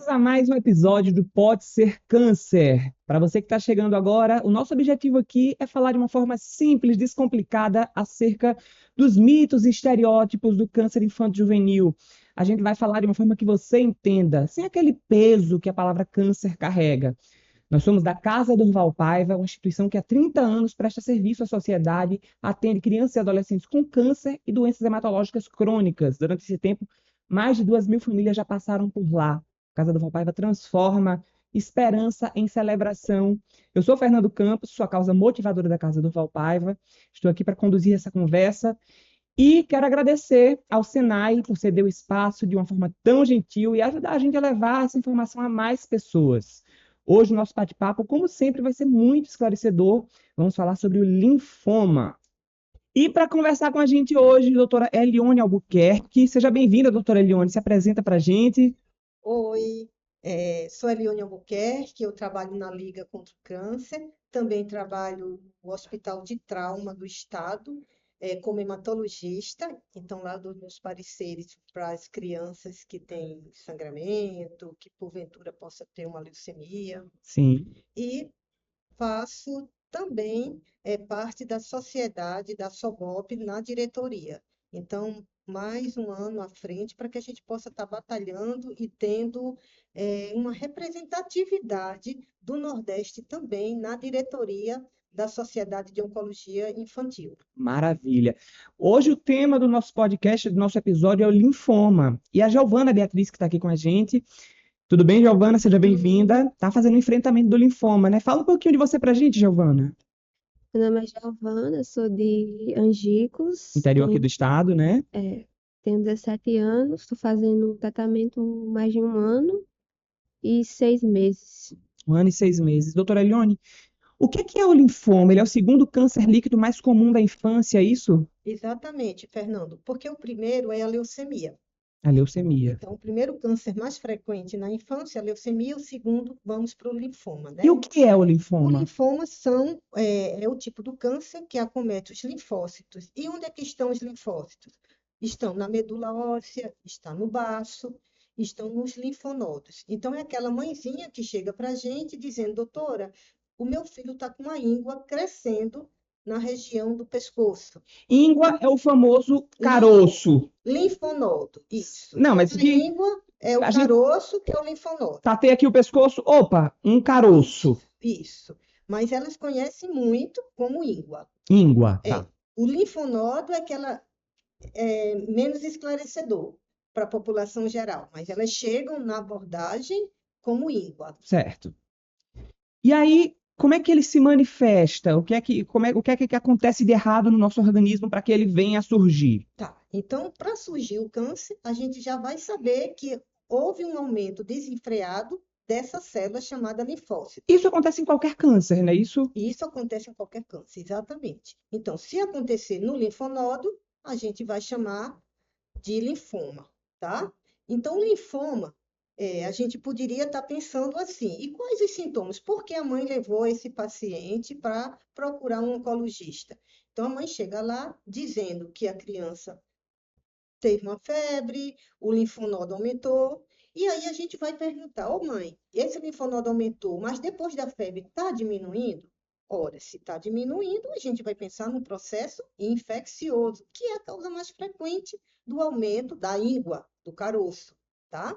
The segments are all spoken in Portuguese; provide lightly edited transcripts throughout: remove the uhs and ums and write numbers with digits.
Bem-vindos a mais um episódio do Pode Ser Câncer. Para você que está chegando agora, o nosso objetivo aqui é falar de uma forma simples, descomplicada, acerca dos mitos e estereótipos do câncer infanto-juvenil. A gente vai falar de uma forma que você entenda, sem aquele peso que a palavra câncer carrega. Nós somos da Casa Durval Paiva, uma instituição que há 30 anos presta serviço à sociedade, atende crianças e adolescentes com câncer e doenças hematológicas crônicas. Durante esse tempo, mais de 2.000 famílias já passaram por lá. A Casa Durval Paiva transforma esperança em celebração. Eu sou Fernando Campos, sua causa motivadora da Casa Durval Paiva. Estou aqui para conduzir essa conversa e quero agradecer ao Senai por ceder o espaço de uma forma tão gentil e ajudar a gente a levar essa informação a mais pessoas. Hoje o nosso bate-papo, como sempre, vai ser muito esclarecedor. Vamos falar sobre o linfoma. E para conversar com a gente hoje, doutora Elione Albuquerque. Seja bem-vinda, doutora Elione. Se apresenta para a gente. Oi, sou Eliane Albuquerque, eu trabalho na Liga contra o Câncer, também trabalho no Hospital de Trauma do Estado, como hematologista, então lá dou meus pareceres para as crianças que têm sangramento, que porventura possa ter uma leucemia, Sim. e faço também parte da sociedade da SOBOP na diretoria. Então, mais um ano à frente para que a gente possa estar batalhando e tendo uma representatividade do Nordeste também na diretoria da Sociedade de Oncologia Infantil. Maravilha. Hoje o tema do nosso podcast, do nosso episódio, é o linfoma. E a Giovana Beatriz, que está aqui com a gente. Tudo bem, Giovana? Seja bem-vinda. Está fazendo o enfrentamento do linfoma, né? Fala um pouquinho de você para a gente, Giovana. Meu nome é Giovana, sou de Angicos, Interior aqui do estado, né? tenho 17 anos, estou fazendo um tratamento há mais de 1 ano e 6 meses. 1 ano e 6 meses. Doutora Elione, o que é o linfoma? Ele é o segundo câncer líquido mais comum da infância, é isso? Exatamente, Fernando, porque o primeiro é a leucemia. A leucemia. Então, o primeiro câncer mais frequente na infância é a leucemia, o segundo, vamos para o linfoma, E né? o que é o O linfoma? linfoma é o tipo do câncer que acomete os linfócitos. E onde é que estão os linfócitos? Estão na medula óssea, está no baço, estão nos linfonodos. Então, é aquela mãezinha que chega para a gente dizendo, doutora, o meu filho está com uma íngua crescendo na região do pescoço. Íngua é o famoso caroço. Linfonodo, isso. Não, Então, mas a que íngua é o a gente caroço, que é o linfonodo. tatei aqui o pescoço, opa, um caroço. Isso. Mas elas conhecem muito como íngua. Íngua, tá. É. O linfonodo é aquela menos esclarecedor para a população geral, mas elas chegam na abordagem como íngua. Certo. E aí, como é que ele se manifesta? O que é que acontece de errado no nosso organismo para que ele venha a surgir? Tá. Então, para surgir o câncer, a gente já vai saber que houve um aumento desenfreado dessa célula chamada linfócito. Isso acontece em qualquer câncer, não é isso? E isso acontece em qualquer câncer, exatamente. Então, se acontecer no linfonodo, a gente vai chamar de linfoma, tá? Então, o linfoma, a gente poderia estar pensando assim, e quais os sintomas? Por que a mãe levou esse paciente para procurar um oncologista? Então, a mãe chega lá dizendo que a criança teve uma febre, o linfonodo aumentou, e aí a gente vai perguntar, ô mãe, esse linfonodo aumentou, mas depois da febre está diminuindo? Ora, se está diminuindo, a gente vai pensar num processo infeccioso, que é a causa mais frequente do aumento da íngua, do caroço, tá?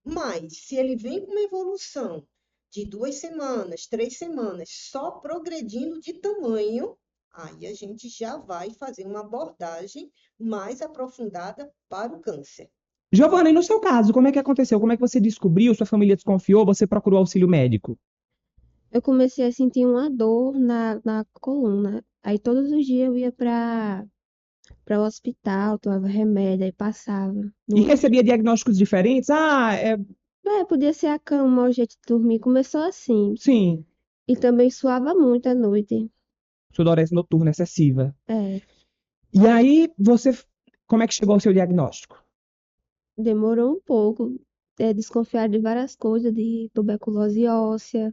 Mas se ele vem com uma evolução de 2 semanas, 3 semanas, só progredindo de tamanho, aí a gente já vai fazer uma abordagem mais aprofundada para o câncer. Giovana, e no seu caso, como é que aconteceu? Como é que você descobriu? Sua família desconfiou? Você procurou auxílio médico? Eu comecei a sentir uma dor na coluna. Aí todos os dias eu ia para o hospital, tomava remédio, aí passava. E recebia diagnósticos diferentes? Podia ser a cama, o jeito de dormir. Começou assim. Sim, E também suava muito à noite. sudorese noturna excessiva. É, E aí, como é que chegou ao seu diagnóstico? demorou um pouco. Desconfiar de várias coisas, de tuberculose óssea,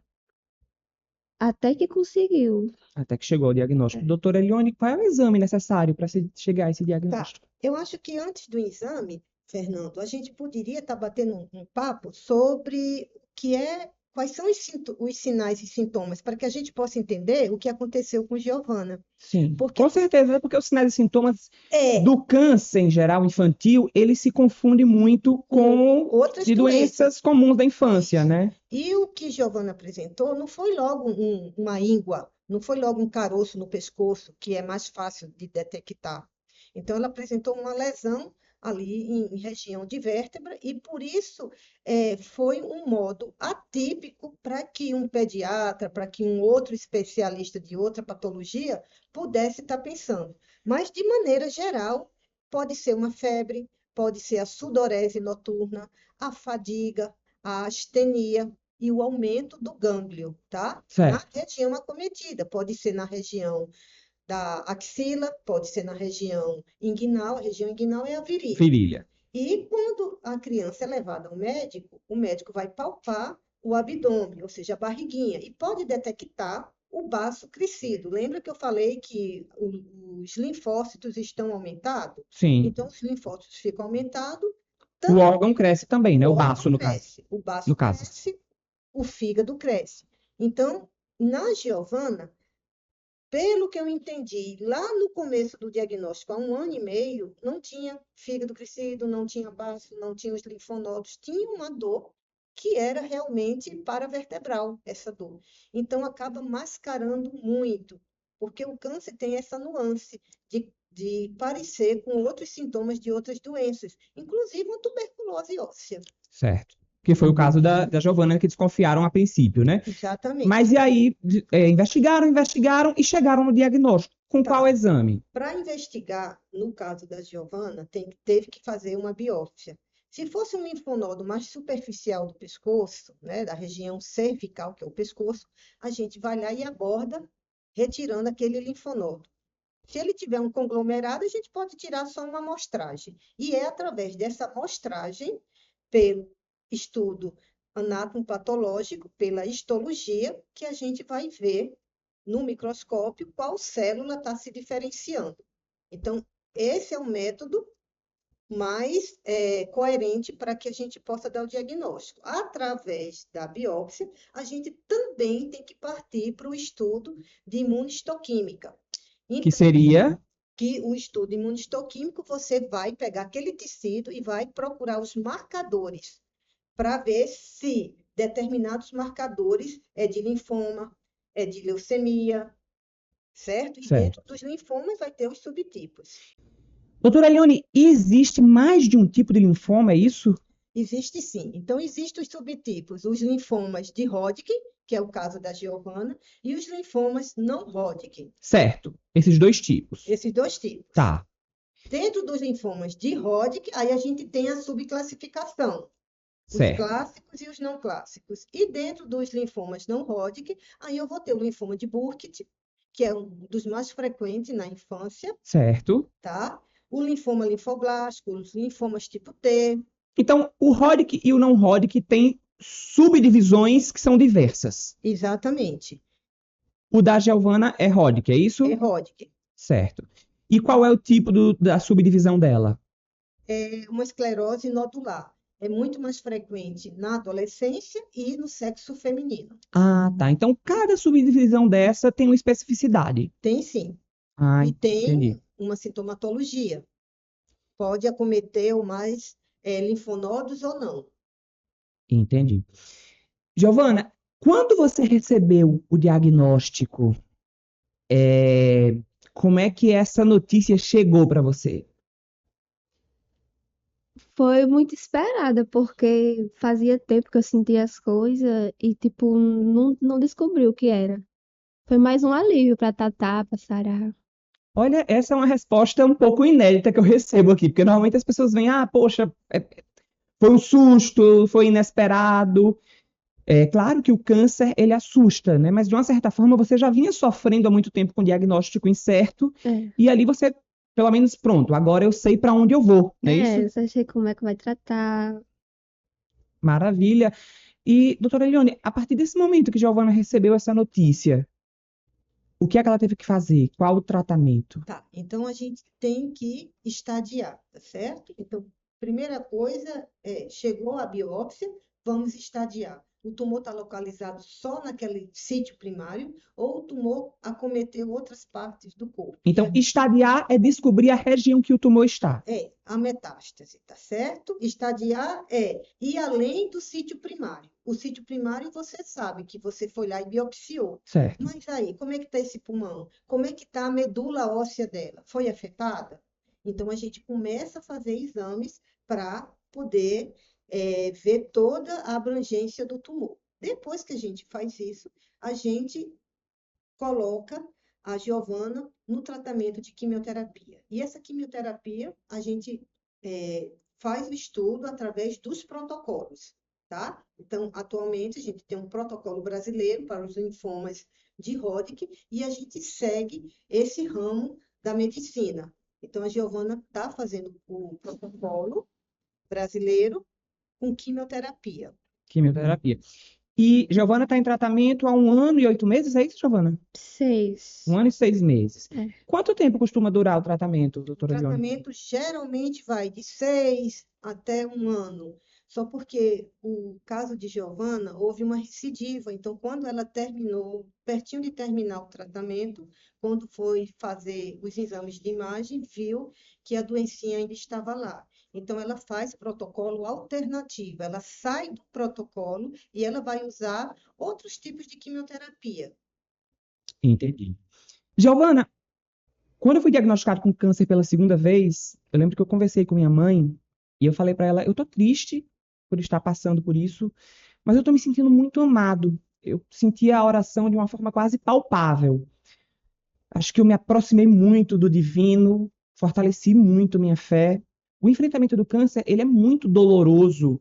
até que conseguiu. Até que chegou ao diagnóstico. É. Doutora Elione, qual é o exame necessário para se chegar a esse Tá, diagnóstico? eu acho que antes do exame, Fernando, a gente poderia estar batendo um papo sobre quais são os sinais e sintomas, para que a gente possa entender o que aconteceu com Giovana. Sim, Porque com certeza, porque os sinais e sintomas é do câncer em geral infantil, ele se confunde muito com com outras de doenças. doenças comuns da infância, Isso. né? E o que Giovana apresentou não foi logo uma íngua, não foi logo um caroço no pescoço, que é mais fácil de detectar. Então, ela apresentou uma lesão ali em região de vértebra, e por isso foi um modo atípico para que um pediatra, para que um outro especialista de outra patologia pudesse estar pensando. Mas, de maneira geral, pode ser uma febre, pode ser a sudorese noturna, a fadiga, a astenia e o aumento do gânglio, tá? Na Certo. região acometida, pode ser na região da axila, pode ser na região inguinal, a região inguinal é a virilha. Virilha. E quando a criança é levada ao médico, o médico vai palpar o abdômen, ou seja, a barriguinha, e pode detectar o baço crescido. Lembra que eu falei que os linfócitos estão aumentados? Sim. Então, os linfócitos ficam aumentados, O órgão cresce também, né? o O órgão baço, no caso. cresce, o baço No caso. cresce, o fígado cresce. Então, na Giovana, pelo que eu entendi, lá no começo do diagnóstico, há 1 ano e meio, não tinha fígado crescido, não tinha baço, não tinha os linfonodos, tinha uma dor que era realmente paravertebral, essa dor. Então, acaba mascarando muito, porque o câncer tem essa nuance de parecer com outros sintomas de outras doenças, inclusive uma tuberculose óssea. Certo. Que foi o caso da Giovana que desconfiaram a princípio, né? Mas Exatamente. e aí, investigaram e chegaram no diagnóstico. Com qual Tá. exame? Para investigar, no caso da Giovana, teve que fazer uma biópsia. Se fosse um linfonodo mais superficial do pescoço, né, da região cervical, que é o pescoço, a gente vai lá e aborda, retirando aquele linfonodo. Se ele tiver um conglomerado, a gente pode tirar só uma amostragem. E é através dessa amostragem, pelo estudo anatomopatológico, pela histologia, que a gente vai ver no microscópio qual célula está se diferenciando. Então, esse é o método mais coerente para que a gente possa dar o diagnóstico. Através da biópsia, a gente também tem que partir para o estudo de imunistoquímica. Que Então, seria que o estudo imunistoquímico, você vai pegar aquele tecido e vai procurar os marcadores para ver se determinados marcadores é de linfoma, é de leucemia, certo? E dentro certo. dos linfomas vai ter os subtipos. Doutora Leone, existe mais de um tipo de linfoma, é isso? Existe sim. Então, existem os subtipos, os linfomas de Hodgkin, que é o caso da Giovana, e os linfomas não Hodgkin, Certo. Esses dois tipos. esses dois tipos. Tá. Dentro dos linfomas de Hodgkin, aí a gente tem a subclassificação, os Certo. clássicos e os não clássicos. E dentro dos linfomas não Hodgkin, aí eu vou ter o linfoma de Burkitt, que é um dos mais frequentes na infância, Certo. tá? O linfoma linfoblástico, os linfomas tipo T. Então, o Hodgkin e o não Hodgkin têm subdivisões que são diversas. Exatamente, O da Giovana é Hodgkin, é isso? é Hodgkin. Certo. E qual é o tipo da subdivisão dela? É uma esclerose nodular. É muito mais frequente na adolescência e no sexo feminino. Ah, tá. Então, cada subdivisão dessa tem uma especificidade. Tem sim. Ah, E entendi. tem uma sintomatologia. Pode acometer o mais linfonodos ou não. Entendi. Giovana, quando você recebeu o diagnóstico, como é que essa notícia chegou para você? Foi muito esperada, porque fazia tempo que eu sentia as coisas e, tipo, não descobri o que era. Foi mais um alívio pra Tatá, pra Sarah. Olha, essa é uma resposta um pouco inédita que eu recebo aqui, porque normalmente as pessoas vêm, poxa, foi um susto, foi inesperado. É claro que o câncer, ele assusta, né? Mas de uma certa forma você já vinha sofrendo há muito tempo com diagnóstico incerto, É, e ali você, pelo menos, pronto, agora eu sei para onde eu vou, não é isso? eu só sei como é que vai tratar. Maravilha. E, doutora Elione, a partir desse momento que Giovana recebeu essa notícia, o que é que ela teve que fazer? Qual o tratamento? Tá, então a gente tem que estadiar, tá certo? Então, Primeira coisa chegou a biópsia, vamos estadiar. O tumor está localizado só naquele sítio primário ou o tumor acometeu outras partes do corpo? Então, estadiar é descobrir a região que o tumor está. É a metástase, tá certo? Estadiar é ir além do sítio primário. O sítio primário você sabe que você foi lá e biopsiou. Certo. Mas aí, como é que está esse pulmão? Como é que está a medula óssea dela? Foi afetada? Então, a gente começa a fazer exames para poder ver toda a abrangência do tumor. Depois que a gente faz isso, a gente coloca a Giovana no tratamento de quimioterapia. E essa quimioterapia, a gente faz o estudo através dos protocolos, tá? Então, atualmente, a gente tem um protocolo brasileiro para os linfomas de Hodgkin e a gente segue esse ramo da medicina. Então, a Giovana está fazendo o protocolo brasileiro com quimioterapia. Quimioterapia. E Giovana está em tratamento há 1 ano e 8 meses, é isso, Giovana? 6. 1 ano e 6 meses. É. Quanto tempo costuma durar o tratamento, O doutora Elione? tratamento geralmente vai de 6 até 1 ano. Só porque o caso de Giovana houve uma recidiva. Então, quando ela terminou, pertinho de terminar o tratamento, quando foi fazer os exames de imagem, viu que a doencinha ainda estava lá. Então, ela faz protocolo alternativo. Ela sai do protocolo e ela vai usar outros tipos de quimioterapia. Entendi. Giovana, quando eu fui diagnosticado com câncer pela segunda vez, eu lembro que eu conversei com minha mãe e eu falei para ela, eu tô triste por estar passando por isso, mas eu tô me sentindo muito amado. Eu senti a oração de uma forma quase palpável. Acho que eu me aproximei muito do divino, fortaleci muito minha fé. O enfrentamento do câncer, ele é muito doloroso,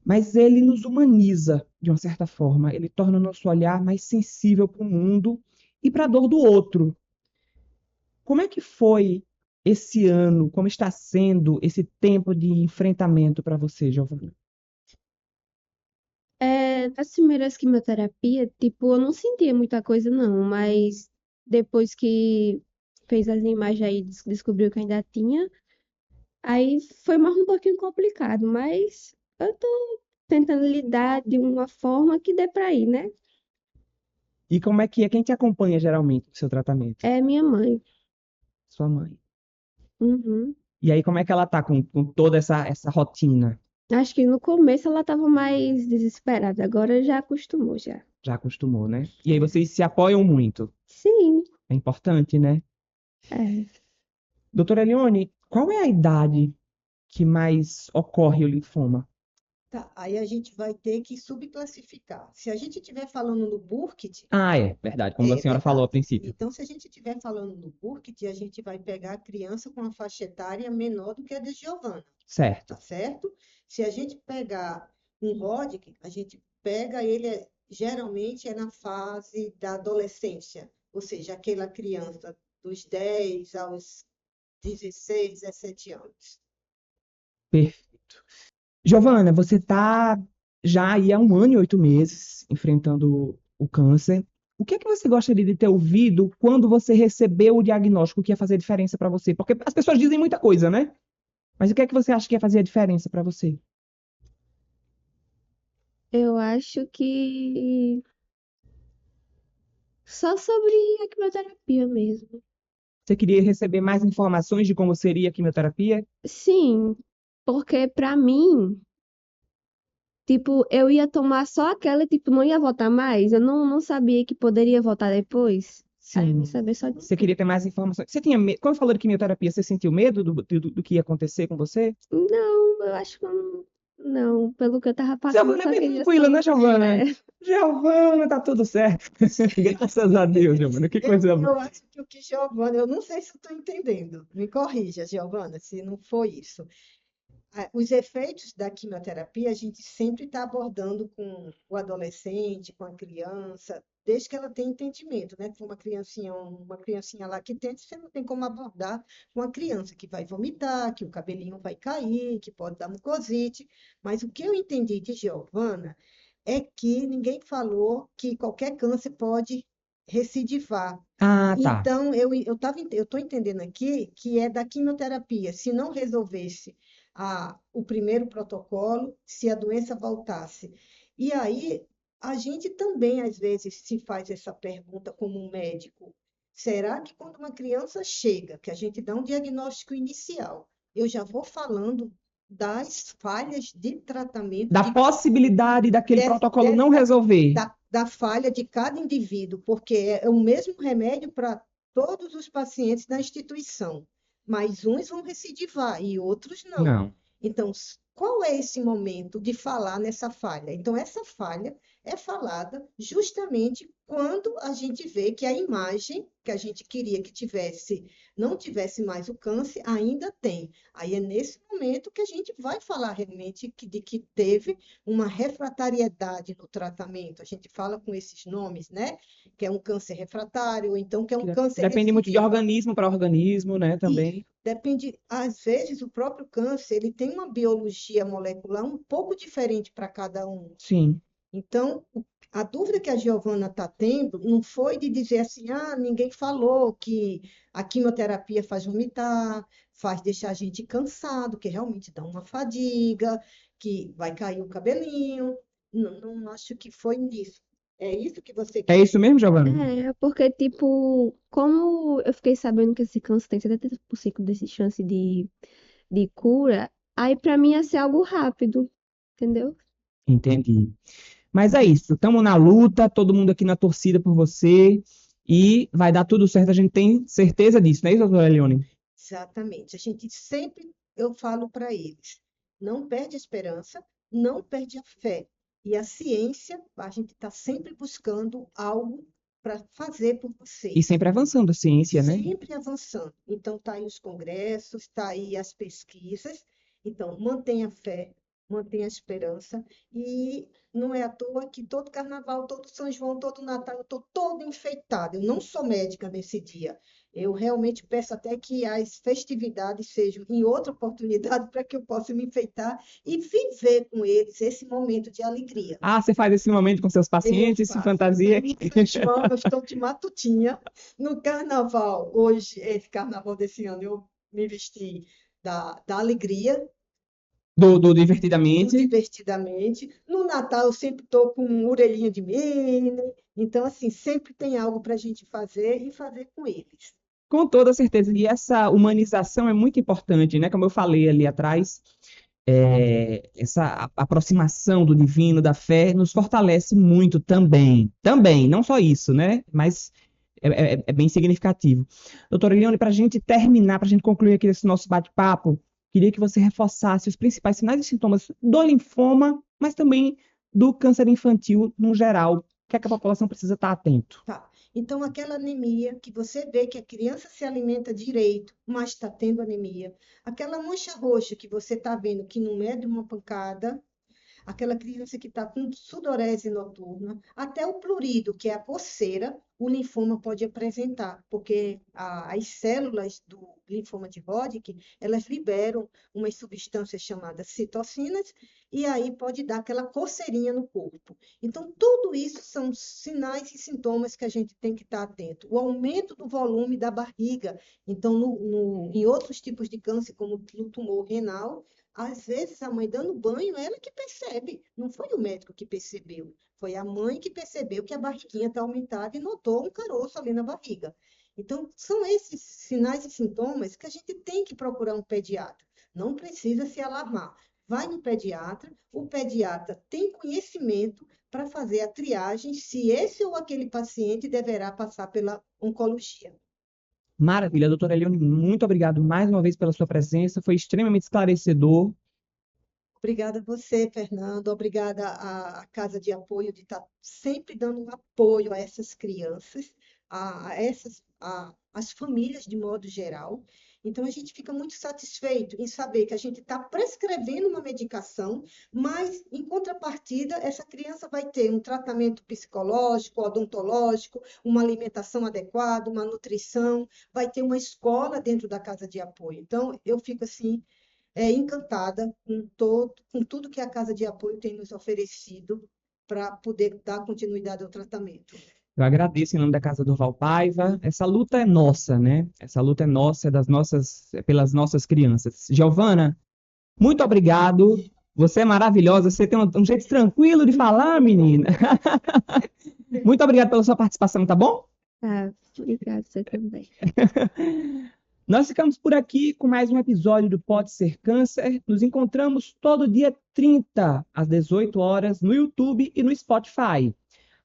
mas ele nos humaniza de uma certa forma. Ele torna o nosso olhar mais sensível para o mundo e para a dor do outro. Como é que foi esse ano? Como está sendo esse tempo de enfrentamento para você, Giovana? Nas primeiras quimioterapias, tipo, eu não sentia muita coisa, não, mas depois que fez as imagens aí, descobriu que ainda tinha, aí foi mais um pouquinho complicado, mas eu tô tentando lidar de uma forma que dê pra ir, né? E como é que é? Quem te acompanha geralmente no seu tratamento? É minha mãe. Sua mãe. Uhum. E aí, como é que ela tá com toda essa rotina? Acho que no começo ela tava mais desesperada, agora já acostumou já. Já acostumou, né? E aí vocês se apoiam muito. Sim, É importante, né? é. Doutora Elione, qual é a idade que mais ocorre o linfoma? Tá, aí a gente vai ter que subclassificar. Se a gente estiver falando no Burkitt, Ah, é verdade, como a é senhora falou a verdade. princípio. Então, se a gente estiver falando no Burkitt, a gente vai pegar a criança com uma faixa etária menor do que a de Giovana, Certo. tá certo? Se a gente pegar um Hodgkin, a gente pega ele, geralmente é na fase da adolescência, ou seja, aquela criança dos 10 aos 16, 17 anos. Perfeito. Giovana, você está já aí há 1 ano e 8 meses enfrentando o câncer. O que é que você gostaria de ter ouvido quando você recebeu o diagnóstico que ia fazer diferença para você? Porque as pessoas dizem muita coisa, né? Mas o que é que você acha que ia fazer a diferença para você? Eu acho que só sobre a quimioterapia mesmo. Você queria receber mais informações de como seria a quimioterapia? Sim, porque pra mim, tipo, eu ia tomar só aquela e, tipo, não ia voltar mais. Eu não sabia que poderia voltar depois. Aí eu Sim. quis saber só disso. Você queria ter mais informações? Você tinha medo? Quando falou de quimioterapia, você sentiu medo do que ia acontecer com você? Não, eu acho que eu não. Pelo que eu tava passando, eu Giovana é só bem queria tranquila, né, Giovana? É, Giovana, tá tudo certo. Graças a Deus, Giovana. Que coisa boa. Eu acho que o que Giovana, eu não sei se estou entendendo. Me corrija, Giovana, se não foi isso. Os efeitos da quimioterapia a gente sempre está abordando com o adolescente, com a criança, desde que ela tenha entendimento, né? Que uma criancinha lactente, você não tem como abordar uma criança que vai vomitar, que o cabelinho vai cair, que pode dar mucosite. Mas o que eu entendi de Giovana é que ninguém falou que qualquer câncer pode recidivar. Ah, tá. Então, eu estou entendendo aqui que é da quimioterapia. Se não resolvesse o primeiro protocolo se a doença voltasse. E aí, a gente também, às vezes, se faz essa pergunta como um médico: será que quando uma criança chega, que a gente dá um diagnóstico inicial, eu já vou falando das falhas de tratamento Da possibilidade daquele protocolo não dessa resolver. da falha de cada indivíduo, porque é o mesmo remédio para todos os pacientes da instituição, mas uns vão recidivar e outros não. Não. Então, qual é esse momento de falar nessa falha? Então, essa falha é falada justamente quando a gente vê que a imagem que a gente queria que tivesse, não tivesse mais o câncer, ainda tem. Aí é nesse momento que a gente vai falar realmente de que teve uma refratariedade no tratamento. A gente fala com esses nomes, né? Que é um câncer refratário, ou então que é um câncer Depende muito de recidivo. organismo para organismo, né, E também. depende, às vezes, o próprio câncer, ele tem uma biologia molecular um pouco diferente para cada um. Sim. Então, a dúvida que a Giovana está tendo não foi de dizer assim, ninguém falou que a quimioterapia faz vomitar, faz deixar a gente cansado, que realmente dá uma fadiga, que vai cair o cabelinho. Não, não acho que foi nisso. É isso que você É quis isso mesmo, dizer? Giovana? É, porque, tipo, como eu fiquei sabendo que esse câncer tem 70% de chance de cura, aí pra mim ia ser algo rápido, entendeu? Entendi. Mas é isso. Estamos na luta, todo mundo aqui na torcida por você. E vai dar tudo certo, a gente tem certeza disso, não é isso, doutora Elione? Exatamente. A gente sempre, eu falo para eles, não perde a esperança, não perde a fé. E a ciência, a gente está sempre buscando algo para fazer por E vocês, sempre avançando a ciência, né? sempre avançando. Então, está aí os congressos, está aí as pesquisas. Então, mantenha a fé, mantenha a esperança. E não é à toa que todo carnaval, todo São João, todo Natal, eu estou toda enfeitada. Eu não sou médica nesse dia. Eu realmente peço até que as festividades sejam em outra oportunidade para que eu possa me enfeitar e viver com eles esse momento de alegria. Ah, você faz esse momento com seus Eu pacientes, se faço. fantasia. No São João, eu estou de matutinha. No carnaval, hoje, esse carnaval desse ano, eu me vesti da alegria, Do do Divertidamente. divertidamente. No Natal, eu sempre estou com orelhinha de Minnie. Então, assim, sempre tem algo para a gente fazer e fazer com eles. Com toda certeza. E essa humanização é muito importante, né? Como eu falei ali atrás, essa aproximação do divino, da fé, nos fortalece muito também. Também, não só isso, né? Mas é bem significativo. Doutora Eliane, para a gente terminar, para a gente concluir aqui esse nosso bate-papo, queria que você reforçasse os principais sinais e sintomas do linfoma, mas também do câncer infantil no geral. O que é que a população precisa estar atento? Tá. Então, aquela anemia que você vê que a criança se alimenta direito, mas está tendo anemia. Aquela mancha roxa que você está vendo que não é de uma pancada, aquela criança que está com sudorese noturna, até o prurido, que é a coceira, o linfoma pode apresentar, porque as células do linfoma de Hodgkin, elas liberam umas substâncias chamadas citocinas, e aí pode dar aquela coceirinha no corpo. Então, tudo isso são sinais e sintomas que a gente tem que estar atento. O aumento do volume da barriga. Então, em outros tipos de câncer, como no tumor renal, às vezes a mãe dando banho, ela que percebe, não foi o médico que percebeu, foi a mãe que percebeu que a barriguinha está aumentada e notou um caroço ali na barriga. Então, são esses sinais e sintomas que a gente tem que procurar um pediatra. Não precisa se alarmar. Vai no pediatra, o pediatra tem conhecimento para fazer a triagem se esse ou aquele paciente deverá passar pela oncologia. Maravilha, doutora Eliane, muito obrigado mais uma vez pela sua presença, foi extremamente esclarecedor. Obrigada a você, Fernando. Obrigada à Casa de Apoio de estar sempre dando um apoio a essas crianças, às famílias de modo geral. Então, a gente fica muito satisfeito em saber que a gente está prescrevendo uma medicação, mas, em contrapartida, essa criança vai ter um tratamento psicológico, odontológico, uma alimentação adequada, uma nutrição, vai ter uma escola dentro da Casa de Apoio. Então, eu fico assim encantada com tudo que a Casa de Apoio tem nos oferecido para poder dar continuidade ao tratamento. Eu agradeço em nome da Casa Durval Paiva. Essa luta é nossa, né? Essa luta é nossa, é pelas nossas crianças. Giovana, Muito obrigado. Você é maravilhosa. Você tem um jeito tranquilo de falar, menina. Muito obrigado pela sua participação, tá bom? Tá, obrigada, você também. Nós ficamos por aqui com mais um episódio do Pode Ser Câncer. Nos encontramos todo dia 30, às 18 horas, no YouTube e no Spotify.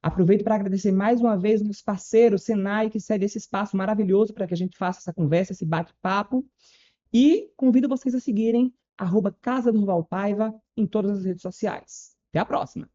Aproveito para agradecer mais uma vez meus parceiros, Senai, que cede esse espaço maravilhoso para que a gente faça essa conversa, esse bate-papo. E convido vocês a seguirem @Casa Durval Paiva em todas as redes sociais. Até a próxima!